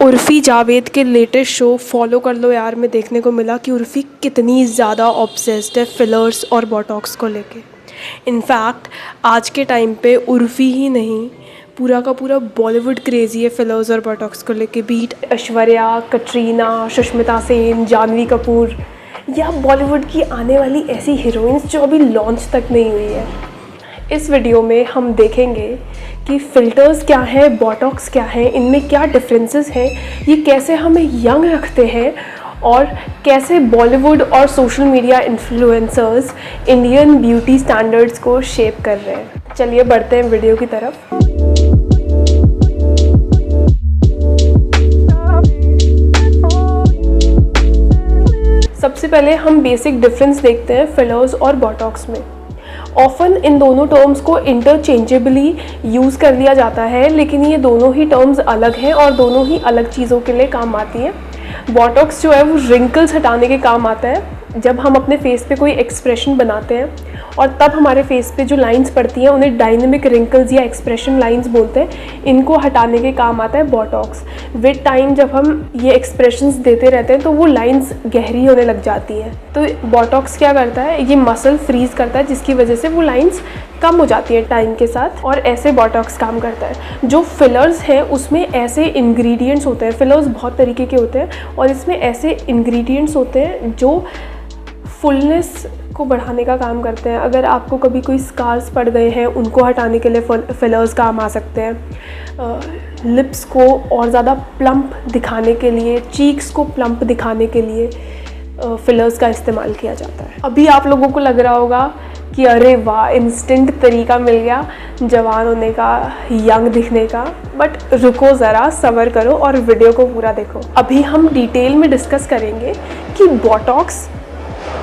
उर्फ़ी जावेद के latest show follow कर लो यार में देखने को मिला कि उर्फ़ी कितनी ज़्यादा ऑब्सेस्ड है फिलर्स और बोटॉक्स को लेके। इनफैक्ट आज के टाइम पे उर्फ़ी ही नहीं, पूरा का पूरा बॉलीवुड क्रेज़ी है फिलर्स और बोटॉक्स को लेके। बीट ऐश्वर्या, कटरीना, सुष्मिता सेन, जानवी कपूर या बॉलीवुड की आने वाली ऐसी हीरोइंस जो अभी लॉन्च तक नहीं हुई है। इस वीडियो में हम देखेंगे कि फ़िल्टर्स क्या हैं, बोटॉक्स क्या हैं, इनमें क्या डिफरेंसेस हैं, ये कैसे हमें यंग रखते हैं और कैसे बॉलीवुड और social media influencers Indian beauty standards को शेप कर रहे हैं। चलिए बढ़ते हैं वीडियो की तरफ। सबसे पहले हम बेसिक डिफरेंस देखते हैं फिलर्स और बोटॉक्स में। ऑफन इन दोनों टर्म्स को इंटरचेंजेबली यूज़ कर लिया जाता है, लेकिन ये दोनों ही टर्म्स अलग हैं और दोनों ही अलग चीज़ों के लिए काम आती हैं। बोटॉक्स जो है वो रिंकल्स हटाने के काम आता है। जब हम अपने फेस पे कोई एक्सप्रेशन बनाते हैं और तब हमारे फेस पे जो लाइंस पड़ती हैं उन्हें डायनेमिक रिंकल्स या एक्सप्रेशन लाइंस बोलते हैं। इनको हटाने के काम आता है बोटॉक्स। विद टाइम जब हम ये एक्सप्रेशंस देते रहते हैं तो वो लाइंस गहरी होने लग जाती हैं। तो बोटॉक्स क्या करता है, ये मसल फ्रीज करता है जिसकी वजह से वो लाइंस कम हो जाती है टाइम के साथ, और ऐसे बोटॉक्स काम करता है। जो फिलर्स हैं उसमें ऐसे इंग्रेडिएंट्स होते हैं, फिलर्स बहुत तरीके के होते हैं और इसमें ऐसे इंग्रेडिएंट्स होते हैं जो फुलनेस को बढ़ाने का काम करते हैं। अगर आपको कभी कोई स्कार्स पड़ गए हैं उनको हटाने के लिए फिलर्स काम आ सकते हैं। लिप्स को और ज़्यादा प्लम्प दिखाने के लिए, चीक्स को प्लम्प दिखाने के लिए फिलर्स का इस्तेमाल किया जाता है। अभी आप लोगों को लग रहा होगा कि अरे वाह, इंस्टेंट तरीका मिल गया जवान होने का, यंग दिखने का, बट रुको ज़रा, सब्र करो और वीडियो को पूरा देखो। अभी हम डिटेल में डिस्कस करेंगे कि बोटॉक्स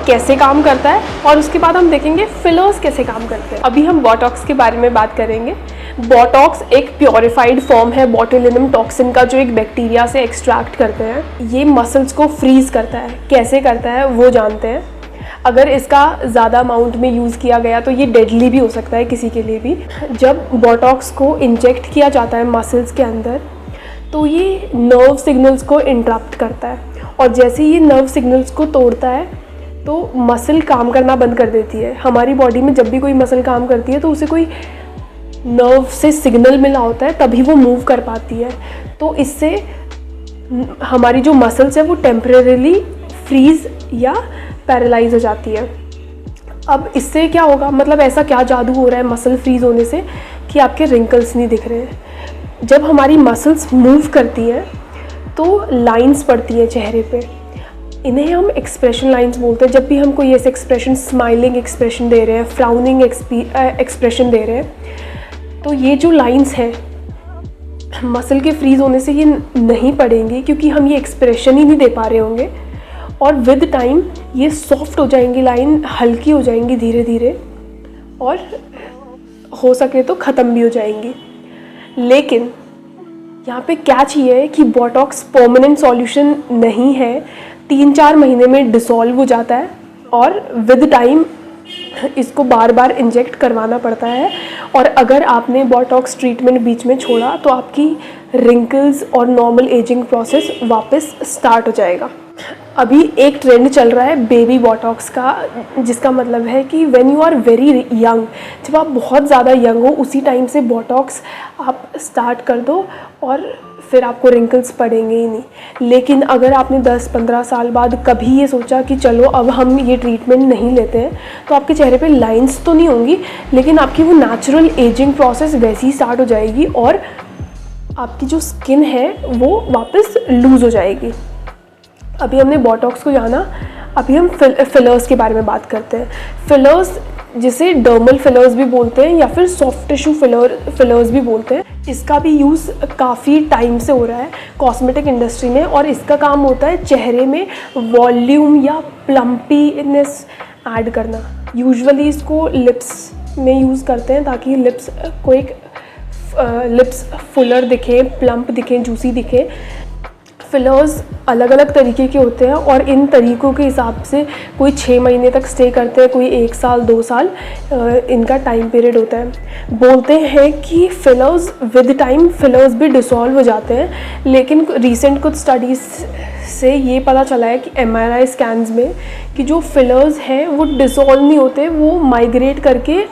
कैसे काम करता है और उसके बाद हम देखेंगे फिलर्स कैसे काम करते हैं। अभी हम बोटॉक्स के बारे में बात करेंगे। बोटॉक्स एक प्योरीफाइड फॉर्म है बोटुलिनम टॉक्सिन का, जो एक बैक्टीरिया से एक्सट्रैक्ट करते हैं। ये मसल्स को फ्रीज करता है। कैसे करता है वो जानते हैं। अगर इसका ज़्यादा अमाउंट में यूज़ किया गया तो ये डेडली भी हो सकता है किसी के लिए भी। जब बोटॉक्स को इंजेक्ट किया जाता है मसल्स के अंदर तो ये नर्व सिग्नल्स को इंटरप्ट करता है, और जैसे ये नर्व सिग्नल्स को तोड़ता है तो मसल काम करना बंद कर देती है। हमारी बॉडी में जब भी कोई मसल काम करती है तो उसे कोई नर्व से सिग्नल मिला होता है, तभी वो मूव कर पाती है। तो इससे हमारी जो मसल्स है वो टेम्परेरीली फ्रीज या पैरालाइज हो जाती है। अब इससे क्या होगा, मतलब ऐसा क्या जादू हो रहा है मसल फ्रीज होने से कि आपके रिंकल्स नहीं दिख रहे हैं। जब हमारी मसल्स मूव करती हैं तो लाइंस पड़ती हैं चेहरे पे, इन्हें हम एक्सप्रेशन लाइंस बोलते हैं। जब भी हम कोई ऐसे एक्सप्रेशन, स्माइलिंग एक्सप्रेशन दे रहे हैं, फ्राउनिंग एक्सप्रेशन दे रहे हैं, तो ये जो लाइंस हैं मसल के फ्रीज होने से ये नहीं पड़ेंगी, क्योंकि हम ये एक्सप्रेशन ही नहीं दे पा रहे होंगे, और विद टाइम ये सॉफ्ट हो जाएंगी, लाइन हल्की हो जाएंगी धीरे धीरे, और हो सके तो ख़त्म भी हो जाएंगी। लेकिन यहाँ पे कैच ये है कि बोटॉक्स परमानेंट सॉल्यूशन नहीं है। 3-4 महीने में डिसॉल्व हो जाता है और विद टाइम इसको बार बार इंजेक्ट करवाना पड़ता है। और अगर आपने बोटॉक्स ट्रीटमेंट बीच में छोड़ा तो आपकी रिंकल्स और नॉर्मल एजिंग प्रोसेस वापस स्टार्ट हो जाएगा। अभी एक ट्रेंड चल रहा है बेबी बोटॉक्स का, जिसका मतलब है कि when you are very young, जब आप बहुत ज़्यादा यंग हो उसी टाइम से बोटॉक्स आप स्टार्ट कर दो और फिर आपको रिंकल्स पड़ेंगे ही नहीं। लेकिन अगर आपने 10-15 साल बाद कभी ये सोचा कि चलो अब हम ये ट्रीटमेंट नहीं लेते हैं, तो आपके चेहरे पे लाइंस तो नहीं होंगी, लेकिन आपकी वो नेचुरल एजिंग प्रोसेस वैसी ही स्टार्ट हो जाएगी और आपकी जो स्किन है वो वापस लूज़ हो जाएगी। अभी हमने बोटॉक्स को जाना, अभी हम फिलर्स के बारे में बात करते हैं। फिलर्स जिसे डर्मल फिलर्स भी बोलते हैं या फिर सॉफ्ट टिश्यू फिलर्स भी बोलते हैं, इसका भी यूज़ काफ़ी टाइम से हो रहा है कॉस्मेटिक इंडस्ट्री में, और इसका काम होता है चेहरे में वॉल्यूम या प्लम्पीनेस ऐड करना। यूजुअली इसको लिप्स में यूज़ करते हैं ताकि लिप्स को एक लिप्स फुलर दिखें, प्लम्प दिखें, जूसी दिखें। फिलर्स अलग अलग तरीके के होते हैं और इन तरीक़ों के हिसाब से कोई 6 महीने तक स्टे करते हैं, कोई 1 साल 2 साल इनका टाइम पीरियड होता है। बोलते हैं कि फिलर्स विद टाइम फिलर्स भी डिसॉल्व हो जाते हैं, लेकिन रिसेंट कुछ स्टडीज़ से ये पता चला है कि MRI स्कैन्स में कि जो फिलर्स हैं वो डिसॉल्व नहीं होते, वो माइग्रेट करके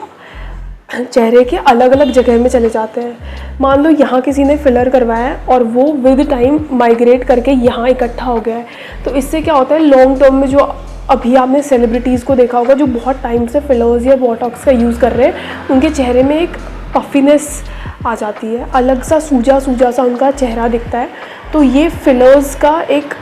चेहरे के अलग अलग जगह में चले जाते हैं। मान लो यहाँ किसी ने फिलर करवाया है और वो विद टाइम माइग्रेट करके यहाँ इकट्ठा हो गया है, तो इससे क्या होता है, लॉन्ग टर्म में जो अभी आपने सेलिब्रिटीज़ को देखा होगा जो बहुत टाइम से फिलर्स या बोटॉक्स का यूज़ कर रहे हैं, उनके चेहरे में एक पफिनेस आ जाती है, अलग सा सूजा सूजा सा उनका चेहरा दिखता है। तो ये फिलर्स का एक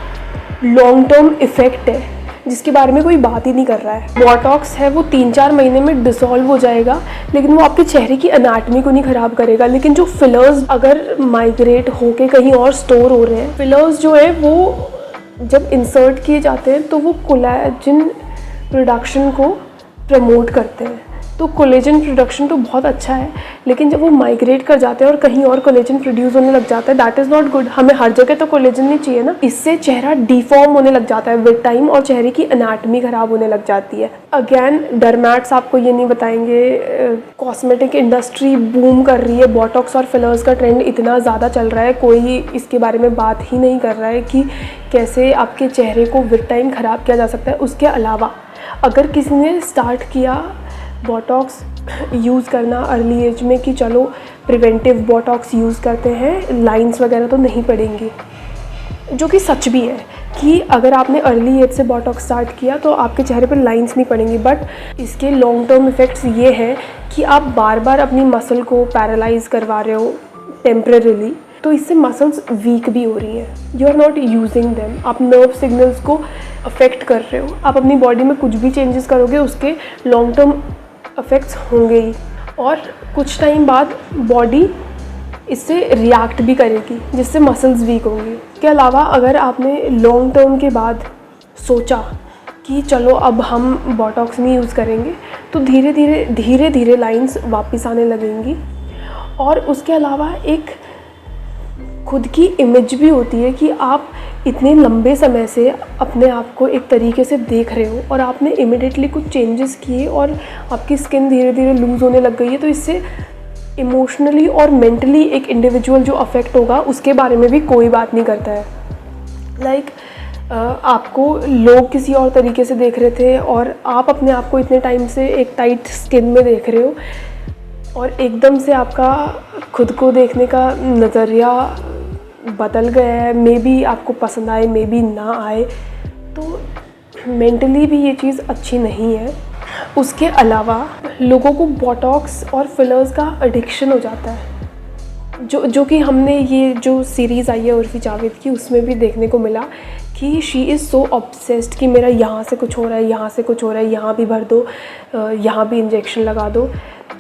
लॉन्ग टर्म इफ़ेक्ट है जिसके बारे में कोई बात ही नहीं कर रहा है। बोटॉक्स है वो 3-4 महीने में डिसॉल्व हो जाएगा, लेकिन वो आपके चेहरे की एनाटमी को नहीं ख़राब करेगा। लेकिन जो फिलर्स अगर माइग्रेट होके कहीं और स्टोर हो रहे हैं, फिलर्स जो है वो जब इंसर्ट किए जाते हैं तो वो कोलेजन प्रोडक्शन को प्रमोट करते हैं। तो कोलेजन प्रोडक्शन तो बहुत अच्छा है, लेकिन जब वो माइग्रेट कर जाते हैं और कहीं और कोलेजन प्रोड्यूस होने लग जाता है, दैट इज़ नॉट गुड। हमें हर जगह तो कोलेजन नहीं चाहिए ना, इससे चेहरा डिफॉर्म होने लग जाता है विद टाइम और चेहरे की एनाटमी ख़राब होने लग जाती है। अगेन डर्मैट्स आपको ये नहीं बताएंगे, कॉस्मेटिक इंडस्ट्री बूम कर रही है, बोटॉक्स और फिलर्स का ट्रेंड इतना ज़्यादा चल रहा है, कोई इसके बारे में बात ही नहीं कर रहा है कि कैसे आपके चेहरे को विद टाइम ख़राब किया जा सकता है। उसके अलावा अगर किसी ने स्टार्ट किया बोटॉक्स यूज़ करना अर्ली एज में कि चलो प्रिवेंटिव बोटॉक्स यूज़ करते हैं, लाइंस वगैरह तो नहीं पड़ेंगी, जो कि सच भी है कि अगर आपने अर्ली एज से बोटॉक्स स्टार्ट किया तो आपके चेहरे पर लाइंस नहीं पड़ेंगी। बट इसके लॉन्ग टर्म इफ़ेक्ट्स ये हैं कि आप बार बार अपनी मसल को पैरालाइज करवा रहे हो टेम्परेरीली, तो इससे मसल्स वीक भी हो रही हैं, you are not using them, आप नर्व सिग्नल्स को अफेक्ट कर रहे हो। आप अपनी बॉडी में कुछ भी चेंजेस करोगे उसके लॉन्ग टर्म इफ़ेक्ट्स होंगे ही, और कुछ टाइम बाद बॉडी इससे रिएक्ट भी करेगी जिससे मसल्स वीक होंगी। इसके अलावा अगर आपने लॉन्ग टर्म के बाद सोचा कि चलो अब हम बोटॉक्स नहीं यूज़ करेंगे, तो धीरे धीरे लाइंस वापस आने लगेंगी। और उसके अलावा एक खुद की इमेज भी होती है कि आप इतने लंबे समय से अपने आप को एक तरीके से देख रहे हो और आपने इमिडिएटली कुछ चेंजेस किए और आपकी स्किन धीरे धीरे लूज़ होने लग गई है, तो इससे इमोशनली और मेंटली एक इंडिविजुअल जो अफेक्ट होगा उसके बारे में भी कोई बात नहीं करता है। लाइक आपको लोग किसी और तरीके से देख रहे थे और आप अपने आप को इतने टाइम से एक टाइट स्किन में देख रहे हो और एकदम से आपका खुद को देखने का नज़रिया बदल गया है, मे बी आपको पसंद आए मे बी ना आए, तो मेंटली भी ये चीज़ अच्छी नहीं है। उसके अलावा लोगों को बोटॉक्स और फिलर्स का एडिक्शन हो जाता है, जो कि हमने ये जो सीरीज़ आई है उर्फ़ी जावेद की उसमें भी देखने को मिला कि शी इज़ सो ऑब्सेस्ड कि मेरा यहाँ से कुछ हो रहा है, यहाँ से कुछ हो रहा है, यहाँ भी भर दो, यहाँ भी इंजेक्शन लगा दो।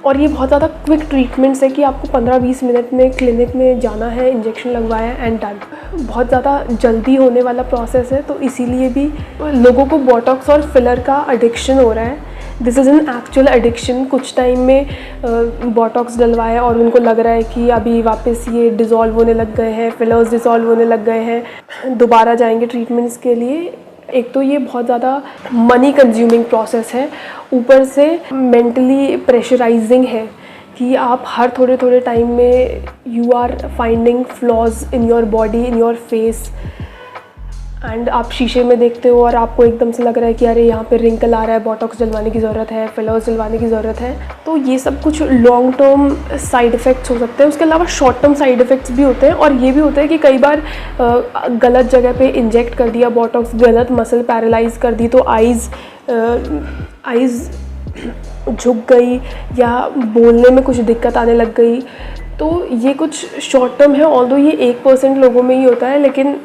और ये बहुत ज़्यादा क्विक ट्रीटमेंट्स है कि आपको 15-20 मिनट में क्लिनिक में जाना है, इंजेक्शन लगवाया एंड डन। बहुत ज़्यादा जल्दी होने वाला प्रोसेस है, तो इसीलिए भी लोगों को बोटॉक्स और फिलर का एडिक्शन हो रहा है। This is an actual addiction. कुछ टाइम में बोटॉक्स डलवाया और उनको लग रहा है कि अभी वापस ये डिज़ोल्व होने लग गए हैं, फिलर्स डिज़ोल्व होने लग गए हैं, दोबारा जाएंगे ट्रीटमेंट्स के लिए। एक तो ये बहुत ज़्यादा मनी कंज्यूमिंग प्रोसेस है, ऊपर से मेंटली प्रेशराइजिंग है कि आप हर थोड़े थोड़े टाइम में you are finding flaws in your body, in your face, and आप शीशे में देखते हो और आपको एकदम से लग रहा है कि अरे यहाँ पे रिंकल आ रहा है, बोटॉक्स डलवाने की ज़रूरत है, फिलर्स डलवाने की ज़रूरत है। तो ये सब कुछ लॉन्ग टर्म साइड इफ़ेक्ट्स हो सकते हैं। उसके अलावा शॉर्ट टर्म साइड इफ़ेक्ट्स भी होते हैं, और ये भी होता है कि कई बार गलत जगह पे इंजेक्ट कर दिया बोटॉक्स, गलत मसल पैरालाइज कर दी, तो आइज़ झुक गई या बोलने में कुछ दिक्कत आने लग गई। तो ये कुछ शॉर्ट टर्म है, ऑल्दो ये 1% लोगों में ही होता है, लेकिन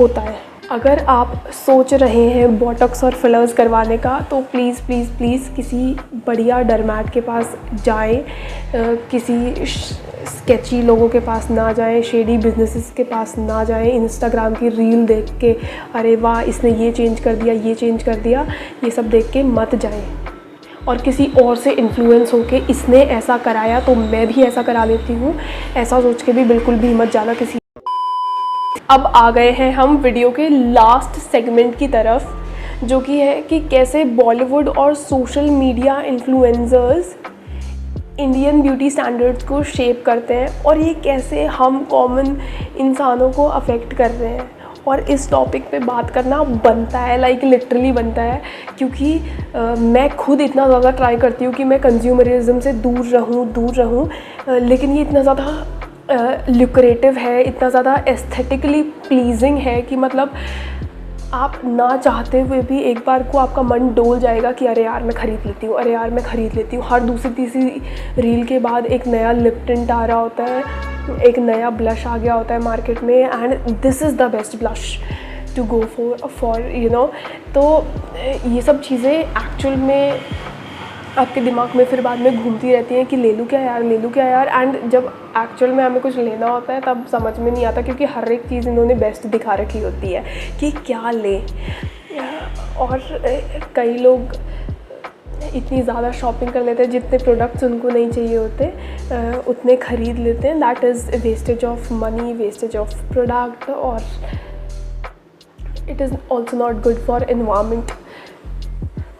होता है। अगर आप सोच रहे हैं बोटॉक्स और फिलर्स करवाने का, तो प्लीज़ प्लीज़ प्लीज़ किसी बढ़िया डर्मैट के पास जाएं, किसी स्केची लोगों के पास ना जाएं, शेडी बिजनेसेस के पास ना जाएं, इंस्टाग्राम की रील देख के अरे वाह इसने ये चेंज कर दिया, ये चेंज कर दिया, ये सब देख के मत जाएं। और किसी और से इन्फ्लुएंस होके इसने ऐसा कराया तो मैं भी ऐसा करा लेती हूँ, ऐसा सोच के भी बिल्कुल भी मत जाना अब आ गए हैं हम वीडियो के लास्ट सेगमेंट की तरफ, जो कि है कि कैसे बॉलीवुड और social media influencers Indian beauty standards को शेप करते हैं और ये कैसे हम कॉमन इंसानों को अफेक्ट कर रहे हैं। और इस टॉपिक पे बात करना बनता है, लाइक लिटरली बनता है, क्योंकि मैं खुद इतना ज़्यादा ट्राई करती हूँ कि मैं कंज्यूमरिज्म से दूर रहूँ, लेकिन ये इतना ज़्यादा ल्यूक्रेटिव है, इतना ज़्यादा एस्थेटिकली प्लीजिंग है कि मतलब आप ना चाहते हुए भी एक बार को आपका मन डोल जाएगा कि अरे यार मैं ख़रीद लेती हूँ, अरे यार मैं ख़रीद लेती हूँ। हर दूसरी तीसरी रील के बाद एक नया लिप टिंट आ रहा होता है, एक नया ब्लश आ गया होता है मार्केट में, and this is the best blush to go for you know. तो ये सब चीज़ें एक्चुअल में आपके दिमाग में फिर बाद में घूमती रहती हैं कि ले लूँ क्या यार, एंड जब एक्चुअल में हमें कुछ लेना होता है तब समझ में नहीं आता, क्योंकि हर एक चीज़ इन्होंने बेस्ट दिखा रखी होती है कि क्या लें। और कई लोग इतनी ज़्यादा शॉपिंग कर लेते हैं, जितने प्रोडक्ट्स उनको नहीं चाहिए होते उतने ख़रीद लेते हैं। That is wastage of money, wastage of product, और it is also not good for environment.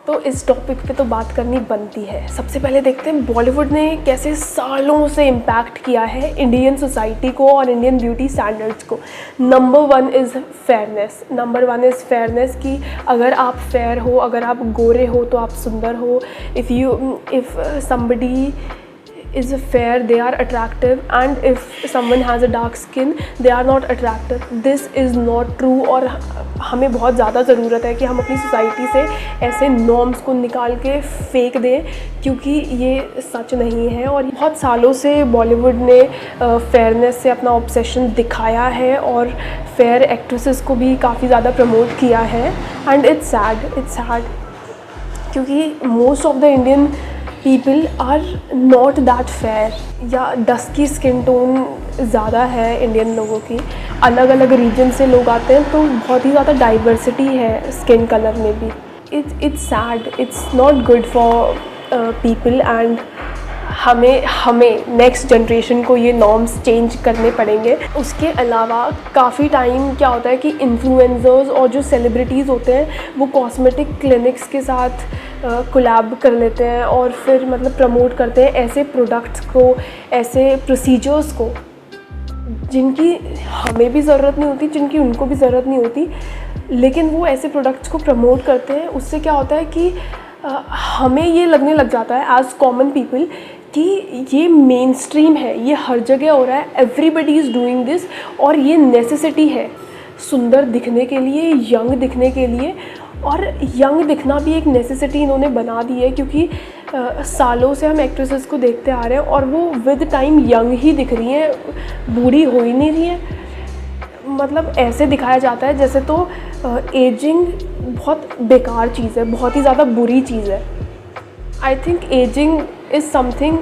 तो इस टॉपिक पे तो बात करनी बनती है। सबसे पहले देखते हैं बॉलीवुड ने कैसे सालों से इम्पैक्ट किया है इंडियन सोसाइटी को और इंडियन ब्यूटी स्टैंडर्ड्स को। नंबर वन इज़ फेयरनेस कि अगर आप फेयर हो, अगर आप गोरे हो तो आप सुंदर हो। If somebody is fair they are attractive, and if someone has a dark skin they are not attractive. This is not true, और हमें बहुत ज़्यादा ज़रूरत है कि हम अपनी सोसाइटी से ऐसे नॉर्म्स को निकाल के फेंक दें, क्योंकि ये सच नहीं है। और बहुत सालों से बॉलीवुड ने फेयरनेस से अपना ऑब्सेशन दिखाया है और फेयर एक्ट्रेसेस को भी काफ़ी ज़्यादा प्रमोट किया है, एंड इट्स सैड क्योंकि most of the Indian people are not that fair, या डस्की स्किन टोन ज़्यादा है इंडियन लोगों की। अलग अलग रीजन से लोग आते हैं तो बहुत ही ज़्यादा डाइवर्सिटी है स्किन कलर में भी। It's sad, it's not good for people, and हमें नेक्स्ट जनरेशन को ये नॉर्म्स चेंज करने पड़ेंगे। उसके अलावा काफ़ी टाइम क्या होता है कि इन्फ्लुएंसर्स और जो सेलिब्रिटीज़ होते हैं वो कॉस्मेटिक क्लिनिक्स के साथ कोलैब कर लेते हैं और फिर मतलब प्रमोट करते हैं ऐसे प्रोडक्ट्स को, ऐसे प्रोसीजर्स को जिनकी हमें भी ज़रूरत नहीं होती, जिनकी उनको भी ज़रूरत नहीं होती, लेकिन वो ऐसे प्रोडक्ट्स को प्रमोट करते हैं। उससे क्या होता है कि हमें ये लगने लग जाता है एज कॉमन पीपल कि ये मेन स्ट्रीम है, ये हर जगह हो रहा है, एवरीबडी इज़ डूइंग दिस, और ये नेसेसिटी है सुंदर दिखने के लिए, यंग दिखने के लिए। और यंग दिखना भी एक नेसेसिटी इन्होंने बना दी है, क्योंकि सालों से हम एक्ट्रेसेस को देखते आ रहे हैं और वो विद टाइम यंग ही दिख रही हैं, बूढ़ी हो ही नहीं रही हैं। मतलब ऐसे दिखाया जाता है जैसे तो एजिंग बहुत बेकार चीज़ है, बहुत ही ज़्यादा बुरी चीज़ है। I think ageing is something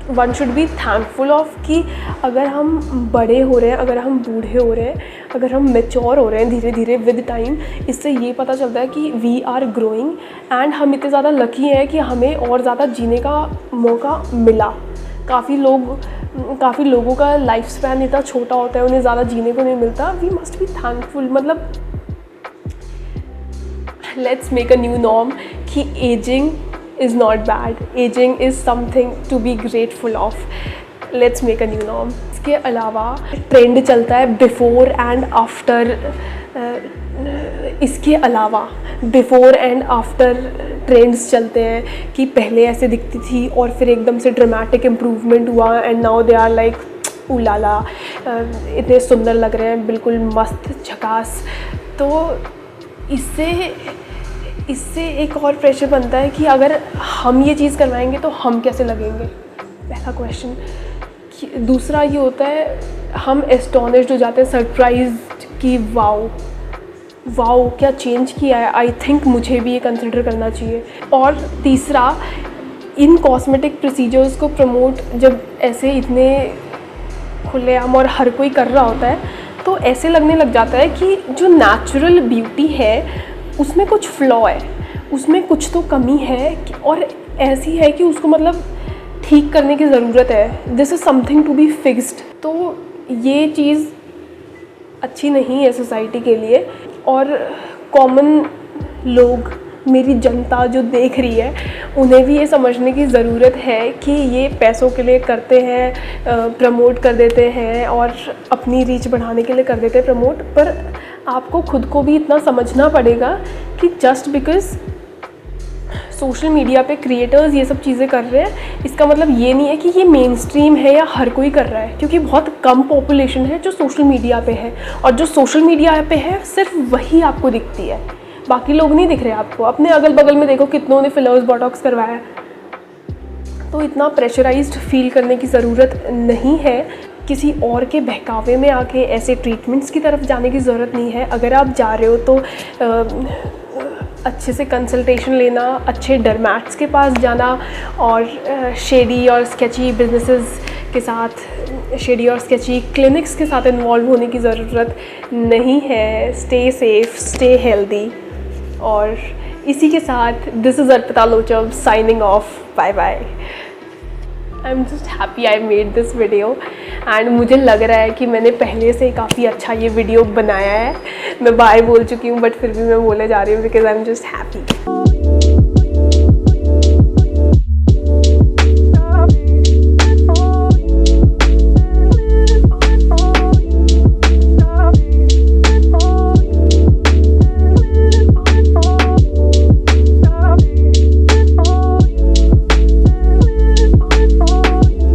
one should be thankful of, कि अगर हम बड़े हो रहे हैं, अगर हम बूढ़े हो रहे हैं, अगर हम मैच्योर हो रहे हैं धीरे धीरे विद टाइम, इससे ये पता चलता है कि वी आर ग्रोइंग, एंड हम इतने ज़्यादा लकी हैं कि हमें और ज़्यादा जीने का मौका मिला। काफ़ी लोगों का लाइफ स्पैन इतना छोटा होता है, उन्हें ज़्यादा जीने को नहीं मिलता। We must be thankful. मतलब let's make a new norm कि ageing is not bad, aging is something to be grateful of. Let's make a new norm. इसके अलावा ट्रेंड चलता है बिफोर एंड आफ्टर। इसके अलावा बिफोर एंड आफ्टर ट्रेंड्स चलते हैं कि पहले ऐसे दिखती थी और फिर एकदम से ड्रामेटिक इम्प्रूवमेंट हुआ, and now they are like उलाला, इतने सुंदर लग रहे हैं, बिल्कुल मस्त झकास। तो इससे एक और प्रेशर बनता है कि अगर हम ये चीज़ करवाएंगे तो हम कैसे लगेंगे, पहला क्वेश्चन। दूसरा ये होता है हम एस्टोनिश्ड हो जाते हैं, सरप्राइज्ड कि वाओ क्या चेंज किया है, आई थिंक मुझे भी ये कंसिडर करना चाहिए। और तीसरा, इन कॉस्मेटिक प्रोसीजर्स को प्रमोट जब ऐसे इतने खुलेआम और हर कोई कर रहा होता है, तो ऐसे लगने लग जाता है कि जो नेचुरल ब्यूटी है उसमें कुछ फ्लॉ है, उसमें कुछ तो कमी है, और ऐसी है कि उसको मतलब ठीक करने की ज़रूरत है। This is something to be fixed. तो ये चीज़ अच्छी नहीं है सोसाइटी के लिए। और कॉमन लोग, मेरी जनता जो देख रही है, उन्हें भी ये समझने की ज़रूरत है कि ये पैसों के लिए करते हैं, प्रमोट कर देते हैं और अपनी रीच बढ़ाने के लिए कर देते हैं प्रमोट। पर आपको खुद को भी इतना समझना पड़ेगा कि जस्ट बिकॉज़ सोशल मीडिया पे क्रिएटर्स ये सब चीज़ें कर रहे हैं, इसका मतलब ये नहीं है कि ये मेन स्ट्रीम है या हर कोई कर रहा है, क्योंकि बहुत कम पॉपुलेशन है जो सोशल मीडिया पे है, और जो सोशल मीडिया पे है सिर्फ वही आपको दिखती है, बाकी लोग नहीं दिख रहे आपको। अपने अगल बगल में देखो कितनों ने फिलर्स, बोटॉक्स करवाया। तो इतना प्रेशराइज्ड फील करने की ज़रूरत नहीं है, किसी और के बहकावे में आके ऐसे ट्रीटमेंट्स की तरफ जाने की ज़रूरत नहीं है। अगर आप जा रहे हो तो अच्छे से कंसल्टेशन लेना, अच्छे डरमैट्स के पास जाना, और शेडी और स्केची बिजनेसेस के साथ, शेडी और स्केची क्लिनिक्स के साथ इन्वॉल्व होने की ज़रूरत नहीं है। Stay safe, stay healthy. और इसी के साथ this is Arpita Lochab signing off. Bye bye. I am just happy I made this video, and मुझे लग रहा है कि मैंने पहले से काफ़ी अच्छा ये वीडियो बनाया है। मैं बाय बोल चुकी हूँ बट फिर भी मैं बोले जा रही हूँ because I am just happy.